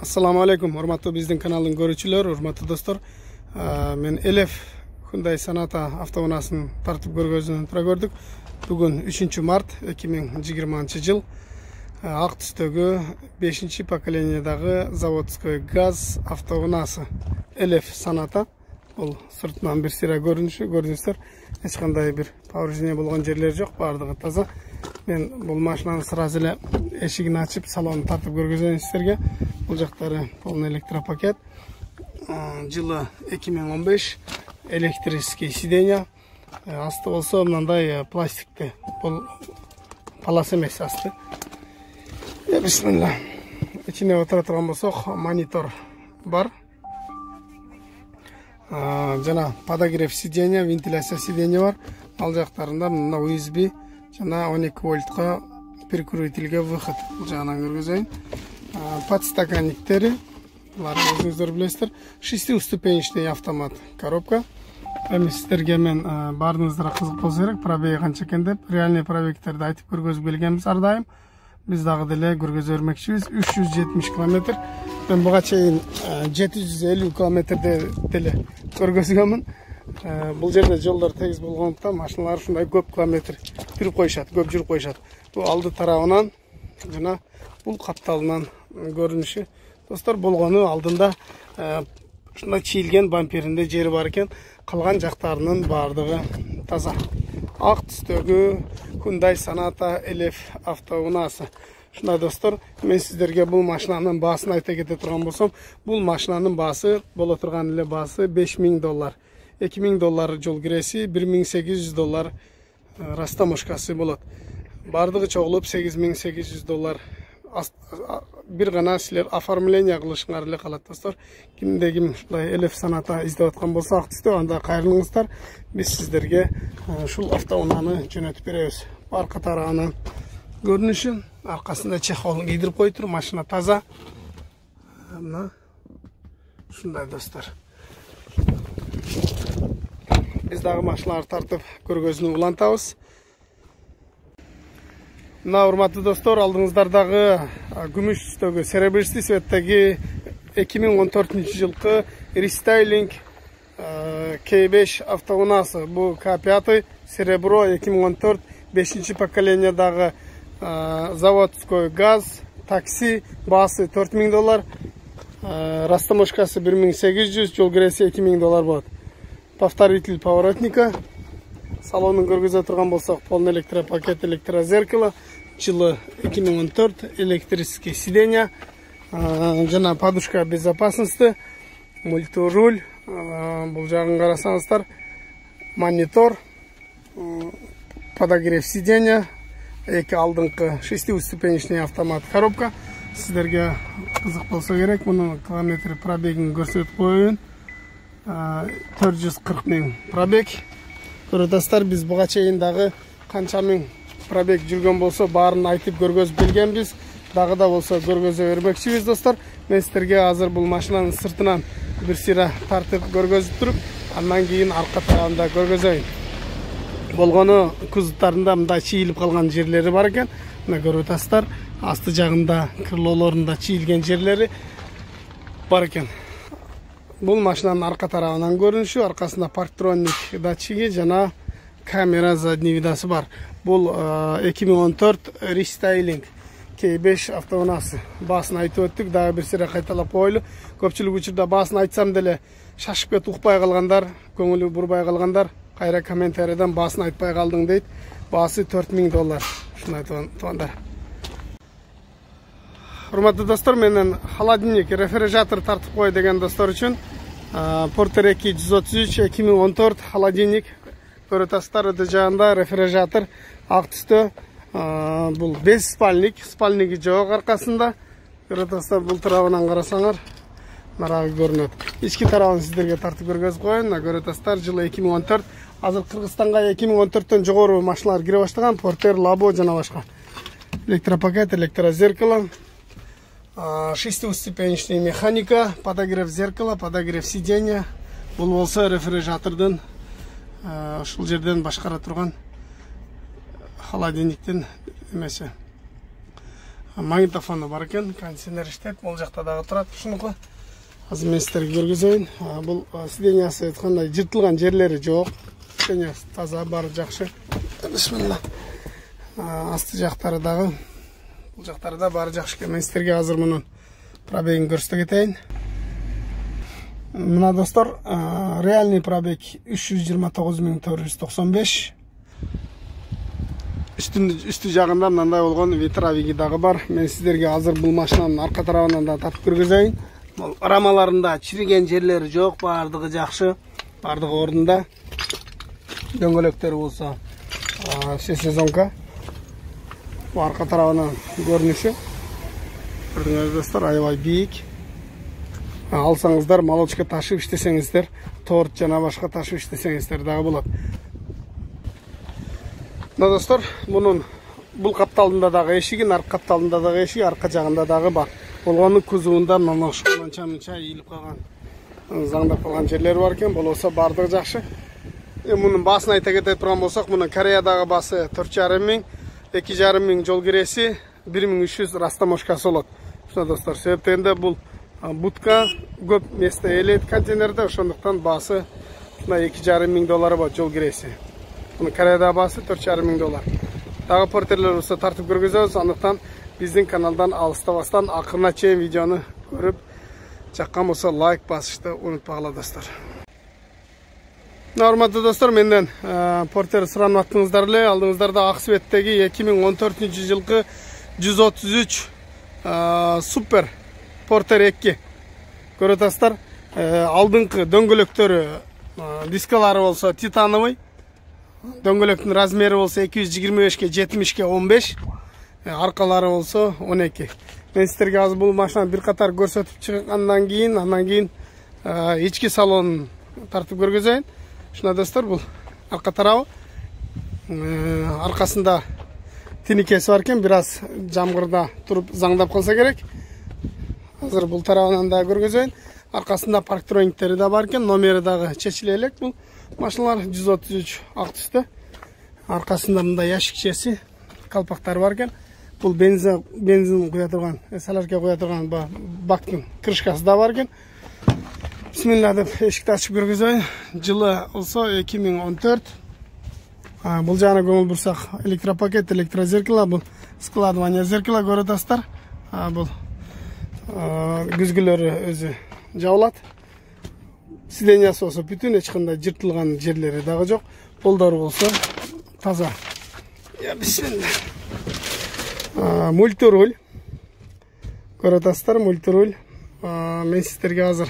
Assalamu alaikum, урматтуу биздин каналдын көрүүчүлөр, урматтуу достор. Мен Элеф Hyundai Sonata автоунаасын тартып көргөзүүнү тура көрдүк. Бүгүн 3 март 2020 жыл. Ак түстөгү 5 поколениядагы заводской газ автоунаасы Элеф Sonata. Бул сыртынан бир сыйра көрүнүшү, көрдүңүздөр. Эч кандай бир повреждение болгон жерлери жок, баардыгы таза. Мен бул машинаны сразу эле эшигин ачып, салонун тартып көргөзөйүн сиздерге. Бул жактары полный электропакет. Жылы 2015, электрический сиденья. Асты болсо мындай пластикти. Бул палас эмес асты. Бисмилла. Ичине отура турган болсок, монитор бар. Жана подогрев сиденья, вентиляция сиденья бар. Ал жактарында мына USB жана 12 вольтка перекрутительге выход. Бул жагынан көргөзөйүн. Подстаканниктери, булар өзүңүздөр билесиздер. 6-ступенечный автомат коробка. Эми сиздерге мен баарыңыздарга кызык болсо керек, пробеги канча экен деп, реальный пробегтерди айтып көргөзүп келгенбиз ар дайым. Биз дагы деле көргөзө бермекчибиз. 370 км. Мен буга чейин 750 км деле көргөзгөнмүн. Бул жерде жолдор тегиз болгондуктан машиналар ушундай көп километр жүрүп коюшат, көп жүрүп коюшат. Бул алды тарабынан жана бул капталынан көрүнүшү. Достор, болгону алдында ушундай чийилген бамперинде жери бар экен. Калган жактарынын баардыгы таза. Ак түстөгү Hyundai Sonata Элеф автоунаасы. Ушундай достор, мен сиздерге бул машинанын баасын айта кете турган болсом, бул машинанын баасы боло турган эле баасы $5000. $2000 жол киреси, $1800 растаможкасы болот. Бардыгы чогулуп $8800. Бир гана силер оформление кылышыңар эле калат достор. Кимде ким ушундай Элеф Sonata издеп аткан болсо, ак түстө, анда кайрылыңыздар. Биз сиздерге ушул автоунааны жөнөтүп беребиз. Арка тарабынан көрүнүшү, аркасында чехолун кийдирип коюптур, машина таза. Мына ушундай достор. Биз дагы машиналарды тартып көргөзүүнү улантабыз. Мына урматтуу достор, алдыңыздардағы күмүш түстөгү серебристый цветтеги 2014 жылкы рестайлинг K5 автоунаасы. Бу K5 серебро 2014 5 поколениядагы заводской газ такси, баасы $4000, растаможкасы $1800, жол киреси $2000 болот. Повторитель поворотника. Салонун көргөзө турган болсок, полный электропакет, электрозеркало. Жылы 2014, электрический сиденья, жана подушка безопасности, мультируль, бул жагын карасаңыздар, монитор, подогрев сиденья, эки алдыңкы 6-ступенечный автомат коробка. Сиздерге кызык болсо керек, мунун километр пробегин көрсөтүп коеюн. 440 000 пробег. Көрөтасыздар, биз буга чейин дагы канча миң пробег жүргөн болсо баарын айтып көргөзүп келгенбиз. Дагы да болсо көргөзө бермекчибиз достор. Мен сиздерге азыр бул машинанын сыртынан бир сыйра тартып көргөзүп туруп, андан кийин арка тарабында көргөзөйүн. Болгону кузовтарында мындай чийилип калган жерлери бар экен. Мына көрөтасыздар, асты жагында крылолорунда чийилген жерлери бар экен. Бул машинанын арка тарабынан көрүнүшү, аркасында парктроник датчиги жана камера задний видасы бар. Бул 2014 рестайлинг K5 автоунаасы. Баасын айтып өттүк, дагы бир сыйра кайталап коелу. Көпчүлүк учурда баасын айтсам деле шашып кетип укпай калгандар, көңүлү бурбай калгандар, кайра комментарийден баасын айтпай калдың дейт. Баасы $4000. Ушуну айтып атгандар. Урматтуу достор, менен холодильник, рефрижератор тартып кой деген достор үчүн Porter 133 2014 холодильник көрөтасыздар, өтө жагында рефрижератор ак түстө. Бул без спальник, спальниги жок аркасында. Көрөтасыздар, бул тарабынан карасаңар нарагы көрүнөт. Ички тарабын сиздерге тартып көргөзүп коеюн. Көрөтасыздар, жылы 2014. Азыр Кыргызстанга 2014төн жогору машиналар кире баштаган, Porter, Labo жана башка. Электропакет, электрозеркало. 6-ступенечный механика, подогрев зеркала, подогрев сиденья. Бул болсо рефрижератордун ушул жерден башкара турган холодильниктин эмеси. магнитофону бар екен, кондиционер іштеп, ол жақта дағы тұрады. Ушунуку азыр мен сіздерге көргөзөйүн. Бұл сидениясы айткандай жыртылган жерлери жок. Сидениясы таза, бары жакшы. Бисмилла. Асты жактары дагы, бул жактары да бары жакшы экен. Мен сіздерге азыр мунун пробегин көрсөтө кетейин. Мына достор, реальный пробег 329.495. Үстү жагында мындай болгон ветровиги дагы бар. Мен сиздерге азыр бул машинанын арка тарабынан да тартып көргөзөйүн. Рамаларында чириген жерлери жок, бардыгы жакшы, бардыгы ордунда. Дөңгөлөктөрү болсо все сезонка. Бул арка тарабынан көрүнүшү. Көрдүңүз достор, аябай бийик. Алсаңыздар, молочка ташып иштесеңиздер, торт жана башка ташып иштесеңиздер дагы болот. Мына достор, бул капталында дагы эшиги, арка капталында дагы эшиги, арка жагында дагы бар. Болгону кузовунда мына анча-мынча ийилип калган, заңдап калган жерлери бар экен. Болсо бардыгы жакшы. Мунун баасын айта кете турган болсок, мунун Кореядагы баасы 4,5 миң, 2,5 миң жол киреси, 1300 растаможкасы болот. Ушуна достор, себептен бул будка көп место элет контейнерде, ошондуктан баасы $2,5 миң болот жол киреси. Мунун Кореядагы баасы $4,5 миң. Дагы портерлер болсо тартып көргөзөбүз, андыктан биздин каналдан алыстабастан акырына чейин видеону көрүп, жаккан болсо лайк басышты унутпагыла достор. Урматтуу достор, менден портер суранып аттыңыздар эле. Алдыңыздарда ак светтеги 2014-жылкы 133 супер портер 2 көрүп атасыздар. Алдыңкы дөңгөлөктөрү, дискалары болсо титановый, дөңгөлөктүн размери болсо 225-ке 70-ке 15, аркалары болсо 12. Мен сиздерге азыр бул машинаны бир катар көрсөтүп чыккандан кийин, андан кийин ички салонун тартып көргөзөйүн. Ушуна достор, бул арка тарабы, аркасында тиникеси бар экен, бир аз жамгырда туруп заңдап калса керек. Азыр бул тарабынан да көргөзөйүн. Аркасында парктрониктери да бар экен, номери дагы чечиле элек. Бул машиналар 133 ак түстө. Аркасында мындай ящикчеси, калпактары бар экен. Бул бензин куя турган, солярка куя турган бактын крышкасы да бар экен. Бисмилла деп эшикти ачып көргөзөйүн. Жылы болсо 2014. Бул жагына көңүл бурсак, электропакет, электрозеркало, бул складывание зеркала көрүп атасыздар. Бул күзгүлөрү өзү жабылат. Сидениясы болсо бүтүн, эч кандай жыртылган жерлери дагы жок. Полдору болсо таза. Бисмилла. Мультируль көрүп атасыздар, мультируль. Мен сиздерге азыр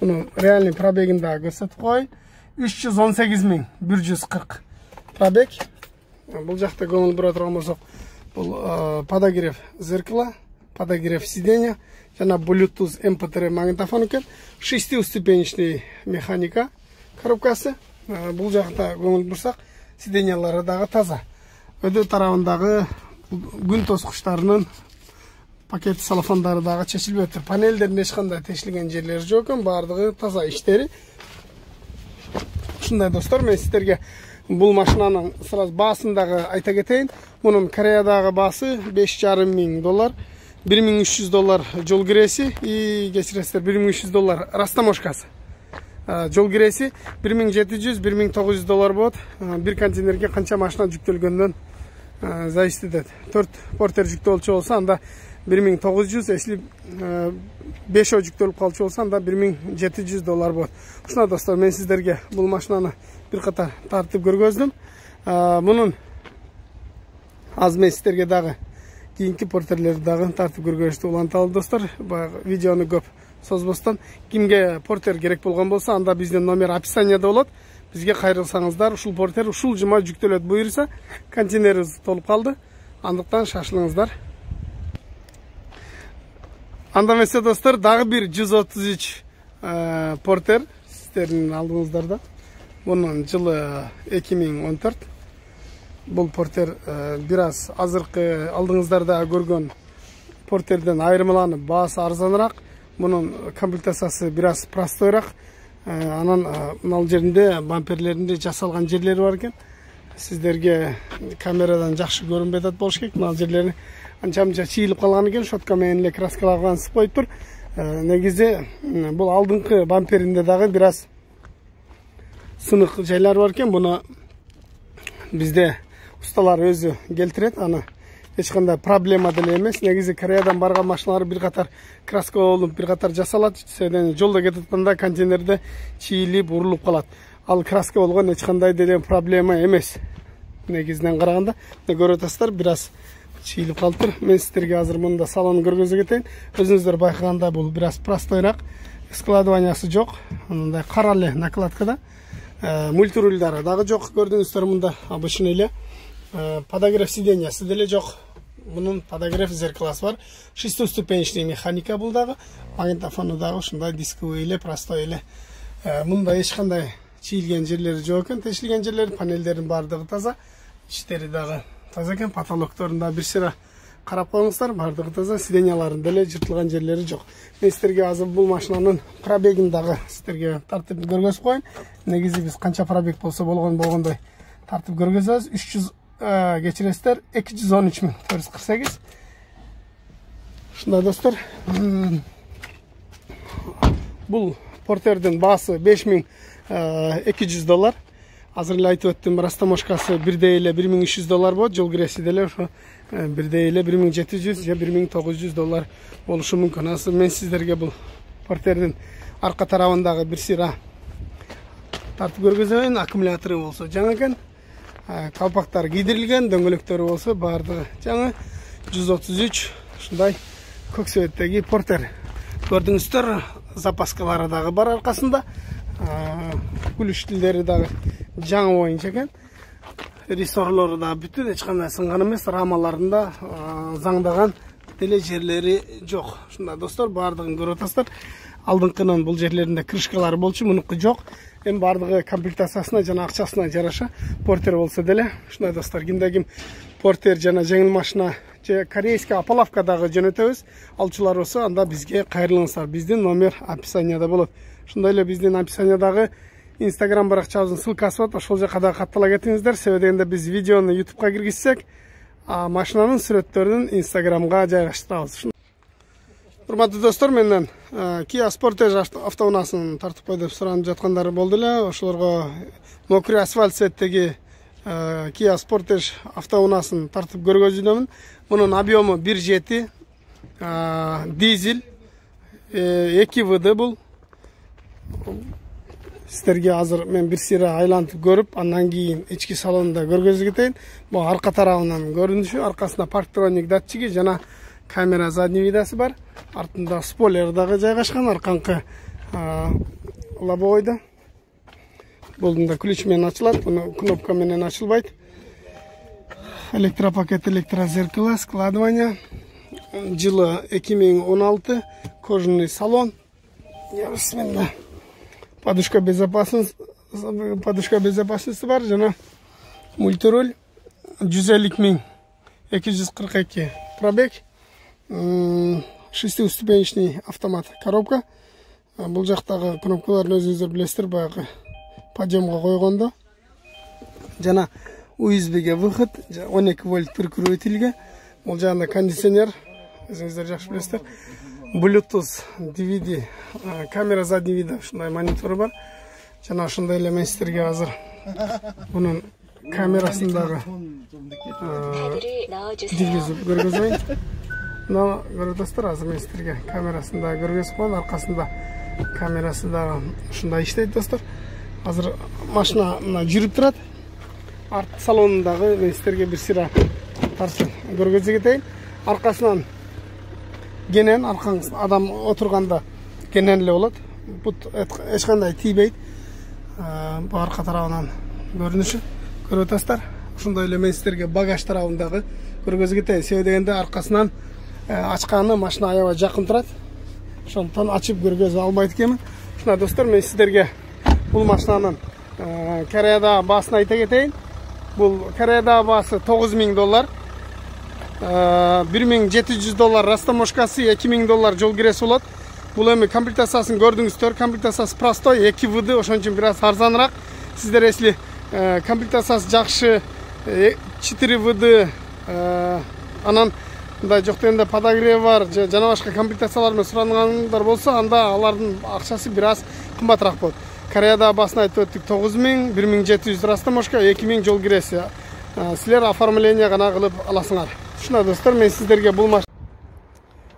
муну реальный пробегин да көрсөтүп коеюн. 318.140 пробег. Бул жакта көңүл бура турган болсок, бул подогрев зеркала, подогрев сиденья, жана Bluetooth MP3 магнитофон экен. 6-ступенечный механика коробкасы. Бул жакта көңүл бурсак, сиденьялары дагы таза. Өдө тарабындагы күн тоскучтарынын пакет салофандары дагы чечилип өтүр. Панелдерин эч кандай тешилген жерлери жок экен, бардыгы таза иштери. Ушундай достор, мен сиздерге бул машинанын сразу баасын дагы айта кетейин. Мунун Кореядагы баасы $5,5 миң, $1,300 жол киреси и кечиресиздер, $1,300 растаможкасы. Жол киреси $1,700-$1,900 болот. Бир контейнерге канча машина жүктөлгөндөн зависит этет. 4 портер жүктөө болчу болсо, анда 1900, если 5 жүктөлүп калчу болсо, анда $1,700 болот. Ушуна достор, мен сиздерге бул машинаны бир ката тартып көргөздүм. Мунун аз мен сиздерге дагы кийинки портерлерди дагы тартып көргөзүштү уланталы достор. Баягы видеону көп созбостон, кимге портер керек болгон болсо, анда биздин номер описанияда болот. Бизге кайрылсаңыздар, ушул портер ушул жума жүктөлөт буюрса, контейнерибиз толуп калды. Андыктан шашылыңыздар. Анда эмесе достор, дагы бир 133 портер сиздердин алдыңыздарда. Бунун жылы 2014. Бул портер бир аз азыркы алдыңыздарда көргөн портерден айырмаланып, баасы арзаныраак. Мунун комплектациясы бир аз простойраак. Анан мынал жеринде бамперлеринде жасалган жерлери бар экен. Сиздерге камерадан жакшы көрүнбөй атат болуш керек. Мынал жерлери анча чийилип калган экен, щетка менен эле краскалаган сыпайып тур. Негизи бул алдыңкы бамперинде дагы бир аз сынык жайлар бар экен. Буну бизде усталар өзү келтирет, аны эч кандай проблема деле эмес. Негизи Кореядан барган машиналар бир катар краска болуп, бир катар жасалат. Жолдо кетип атканда контейнерде чийилип, урулуп калат. Ал краска болгон эч кандай деле проблема эмес. Негизинен караганда, көрүп атасыздар, бир аз чийилип калыптыр. Мен сиздерге азыр мында салонун көргөзө кетейин. Өзүңүздөр байкаганда бул бир аз простойраак, складываниясы жок, мындай кара эле накладкада. Мультирульдары дагы жок, көрдүңүздөр мында обычный эле. Подогрев сиденьясы деле жок. Мунун подогрев зеркаласы бар. Шестиступенчатый механика бул дагы. Магнитофону дагы ушундай дисковый эле, простой эле. Мында эч кандай чийилген жерлери жок экен, тешилген жерлери, панелдердин бардыгы таза, иштери дагы таза экен, потолокторун да бир сыра карап коюңуздар, бардыгы таза, сиденьяларын деле жыртылган жерлери жок. Мен сиздерге азыр бул машинанын пробегин дагы сиздерге тартып көргөзүп коеюн. Негизи биз канча пробег болсо болгондой тартып көргөзөбүз. 300 кечиресиздер, 213.448. Ушундай достор. Бул портердин баасы $5200. Азыр эле айтып өттүм, растаможкасы бирдей эле $1300 болот, жол киреси деле ошо бирдей эле $1700 же $1900 болушу мүмкүн. Азыр мен сиздерге бул портердин арка тарабындагы бир сыйра тартып көргөзөйүн. Аккумулятору болсо жаңы экен, калпактар кийдирилген, дөңгөлөктөрү болсо баардыгы жаңы. 133 ушундай көк светтеги портер. Көрдүңүздөр, запаскалары дагы бар аркасында. Күлүш тилдери дагы жаңы боюнча экен. Рессорлору да бүтүн, эч кандай сынган эмес, рамаларында заңдаган деле жерлери жок. Ушундай достор, баардыгын көрүп атасыздар. Алдыңкынын бул жерлеринде крышкалары болчу, мунуку жок. Эми баардыгы комплектациясына жана акчасына жараша портер болсо деле. Ушундай достор, кимде ким портер жана жеңил машина же корейский ополовка дагы жөнөтөбүз. Алчулар болсо, анда бизге кайрылыңыздар. Биздин номер описанияда болот. Ошондой эле биздин описаниядагы Instagram баракчабыздын ссылкасы бар. Ошол жака да каттала кетиңиздер. Себеби дегенде биз видеону YouTube'га киргизсек, машинанын сүрөттөрүн Instagram'га жайгаштырабыз. Урматтуу достор, менден Kia Sportage автоунаасын тартып кой деп суранып жаткандар болду эле. Ошолорго мокрый асфальт сеттеги Kia Sportage автоунаасын тартып көргөзүүнөмүн. Мунун объему 1.7 дизель 2 ВД бул. Сиздерге азыр мен бир сыйра айлантып көрүп, андан кийин ички салонунда көргөзүп кетейин. Бул арка тарабынан көрүнүшү, аркасында парктроник датчиги жана камера задний видасы бар. Артында спойлер дагы жайгашкан, арканкы лобовойдо. Бул да ключ менен ачылат, муну кнопка менен ачылбайт. Электропакет, электрозеркало, складывание. Жылы 2016, кожаный салон. Бисмилла. Подушка безопасности бар жана мультируль. 150.242 пробег. 6-ступенчатый автомат коробка. Бул жактагы кнопкаларын өзүңүздөр билесиздер, баягы подъемга койгондо. Жана USB-ге выход, 12 вольт прикрутилге. Бул жагында кондиционер, өзүңүздөр жакшы билесиздер. Bluetooth, DVD, камера задний вида, ушундай монитору бар. Жана ошондой эле мен сиздерге азыр бунун камерасындагы жүргүзүп көргөзөйүн. Мына көрүп атасыздар, азыр мен сиздерге камерасында көргөзүп коем. Аркасында камерасы дагы ушундай иштейт достор. Азыр машина мына жүрүп турат. Арт салонундагы мен сиздерге бир сыйра тартып көргөзүп кетейин. Аркасынан кенен, аркаңыз адам отурганда кенен эле болот. Бут эч кандай тийбейт. Бу арка тарабынан көрүнүшү көрүп атасыздар. Ошондой эле мен сиздерге багаж тарабындагы көргөзүп кетейин. Себеби дегенде аркасынан ачканы машина аябай жакын турат. Ошондон ачып көргөзө албайт экенмин. Ушундай достор, мен сиздерге бул машинанын Кореяда баасын айта кетейин. Бул Кореяда баасы $9000. $1700 растаможкасы, $2000 жол киреси болот. Бул эми комплектациясын көрдүңүздөр. Комплектациясы простой, 2 ВД, ошон үчүн бир аз арзаныраак. Сиздер если комплектациясы жакшы 4 ВД, анан мындай жок дегенде подогрев бар жана башка комплектациялар менен сурангандар болсо, анда алардын акчасы бир аз кымбатыраак болот. Кореяда басын айтып өттүк 9000, 1700 растаможка, 2000 жол киреси. Силер оформление гана кылып аласыңар. Ушундай достор, мен сиздерге бул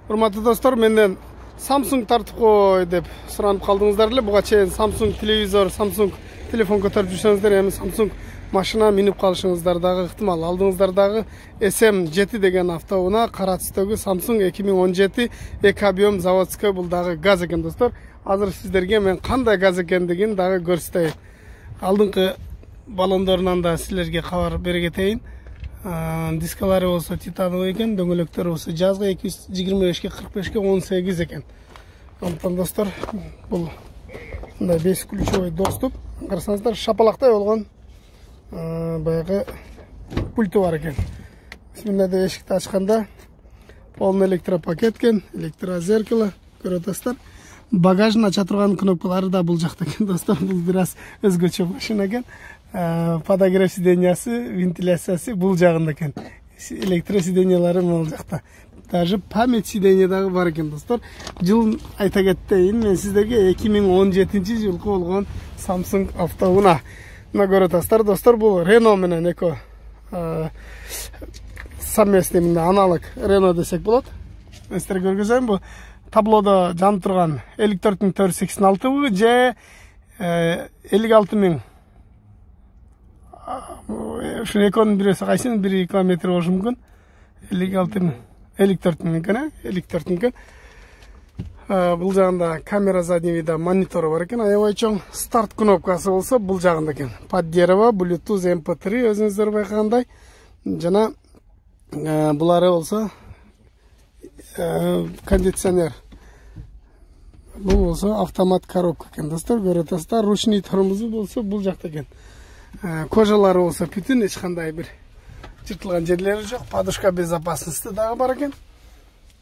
урматтуу достор, менден Samsung тартып кой деп суранып калдыңыздар эле. Буга чейин Samsung телевизор, Samsung телефон көтөрүп жүрсөңүздөр, эми Samsung машина минип калышыңыздар дагы ыктымал. Алдыңыздар дагы SM7 деген автоунаа, кара түстөгү Samsung 2017 эко-объем заводской, бул дагы газ экен достор. Азыр сиздерге мен кандай газ экендигин дагы көрсөтөйүн. Алдыңкы баллондорунан да силерге кабар бере кетейин. Дискалары болсо титановый экен, дөңгөлөктөр болсо жазгы 225-ке 45-ке 18 экен. Антон достор, бул мындай 5 ключевой доступ. Карасаңыздар, шапалактай болгон баягы пульту бар экен. Мында да эшикти ачканда полный электропакет экен, электрозеркало, көрөтөсүздөр. Багажын ача турган кнопкалары да бул жакта экен достор. Бул бир аз өзгөчө машина экен. Подогрев сидениясы, вентиляциясы бул жагында экен. Электросидениялары бул жакта. Даже память сидения дагы бар экен достор. Жыл айта кетейин, мен сиздерге 2017 жылкы болгон Samsung автоунаа. Мына көрөтөсүздөр достор, бул Renault менен эко совместный аналог Renault десек болот. Мен сиздерге көргөзөйүн, бул таблодо жанып турган 54486 же 56000. Ушул экөөнүн бирөөсү кайсынын 1 километр болушу мүмкүн. 56000, 54000 экен, 54000 экен. Бул жагында камера задний вида монитору бар экен, аябай чоң. Старт кнопкасы болсо бул жагында экен. Под дерево, Bluetooth, MP3 өзүңүздөр байкагандай. Жана булары болсо кондиционер. Бул болсо автомат коробка экен достор, көрөтөсүздөр. Ручный тормозу болсо бул жакта экен. Кожалары болсо бүтүн, эч кандай бир жыртылган жерлери жок. Подушка безопасности дагы бар экен.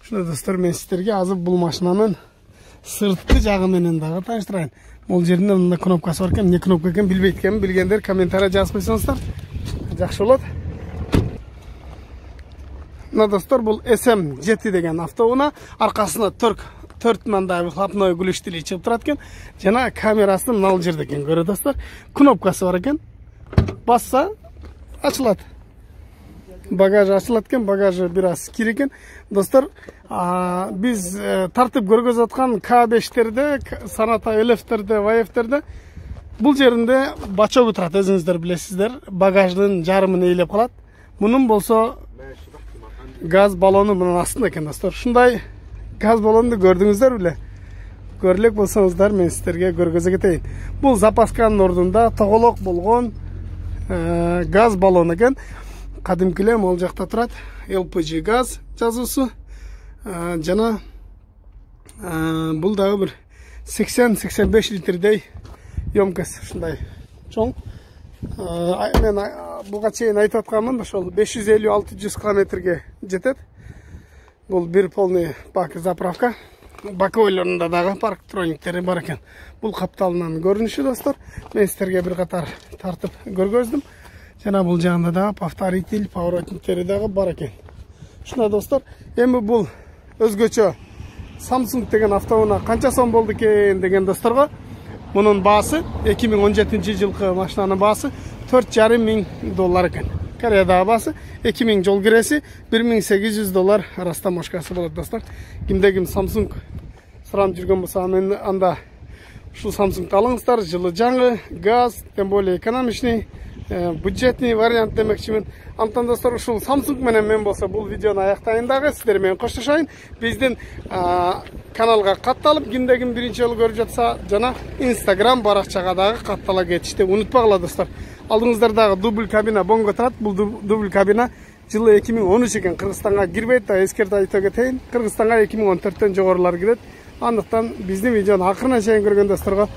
Ушундай достор, мен сиздерге азыр бул машинанын сырткы жагы менен дагы тааныштырайын. Бул жеринде мындай кнопкасы бар экен. Эмне кнопка экен билбейт экен, билгендер комментарий жазып койсоңуздар жакшы болот. Мына достор, бул SM7 деген автоунаа, аркасына 4 мындай выхлопной глушители чыгып турат экен. Жана камерасы мына жерде экен, көрөсүздөр. Кнопкасы бар экен. Басса ачылат. Багаж ачылат экен, багажы бир аз кир экен. Достор, биз тартып көргөзүп аткан K5-терде, Sonata LF-терде, YF-терде бул жеринде бачогу турат, өзүңүздөр билесиздер. Багаждын жарымын ээлеп калат. Мунун болсо газ баллону мунун астында экен достор. Ушундай газ баллонду көрдүңүздөр беле? Көрүлөк болсоңуздар, мен сиздерге көргөзө кетейин. Бул запасканын ордунда тоголок болгон газ баллон экен. Кадимкиле могул жакта турат. LPG газ жазуусу. Жана бул дагы бир 80-85 литрдей емкость, ушундай чоң. Мен буга чейин айтып атканмын, ошол 550-600 километрге жетет. Бул бир полный бак заправка. Баковойлорунда дагы парктрониктери бар экен. Бул капталынан көрүнүшү достор. Мен сиздерге бир катар тартып көргөздүм. Жана бул жагында дагы повторитель, поворотниктери дагы бар экен. Ушундай достор, эми бул өзгөчө Samsung деген автоунаа канча сом болду экен деген досторго, мунун баасы 2017 жылкы машинанын баасы $4,500 экен. Кореядагы баасы 2000 жол киреси, $1800 растаможкасы болот достор. Кимде ким Samsung суранып жүргөн болсо, мен анда ушул Samsung'ты алыңыздар. Жылы жаңы, газ, тем более экономичный, бюджетный вариант демекчимин. Антон достор, ушул Samsung менен мен болсо бул видеону аяктайын дагы, сиздер менен коштошоюн. Биздин каналга катталып, кимде ким биринчи жолу көрүп жатса, жана Instagram баракчага дагы каттала кетишти унутпагыла достор. Алдыңыздардагы дубль кабина бонго турат. Бул дубль кабина жылы 2013 экен, Кыргызстанга кирбейт да, эскертип айта кетейин. Кыргызстанга 2014төн жогорулар кирет. Андыктан биздин видеону акырына чейин көргөн досторго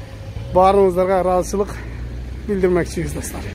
баарыңыздарга ыраазычылык билдирмекчибиз достор.